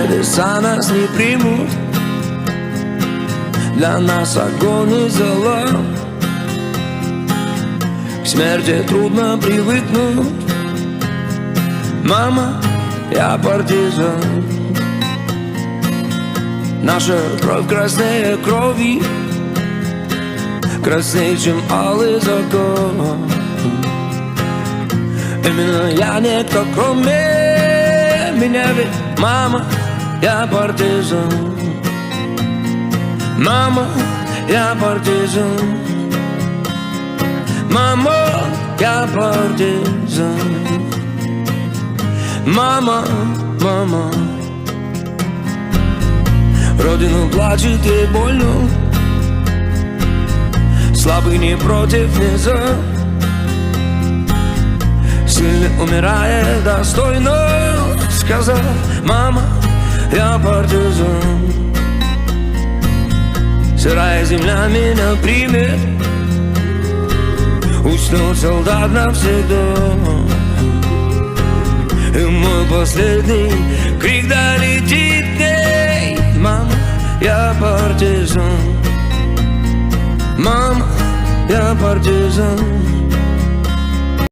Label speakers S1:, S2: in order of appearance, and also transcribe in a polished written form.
S1: небеса нас не примут. Для нас огонь и зола. К смерти трудно привыкнуть. Мама, я партизан. Наша кровь краснее крови, краснее, чем алый закон. Именно я, никто кроме меня. Ведь мама, я партизан. Мама, я партизан. Мама, я партизан. Мама, мама. Родину плачет ей больно. Слабый не против, не за. Сильный умирает достойно, сказав: мама, я партизан. Сырая земля меня примет. Уснул солдат навсегда. И мой последний крик долетит к ней: мама, я партизан. Мама, я партизан.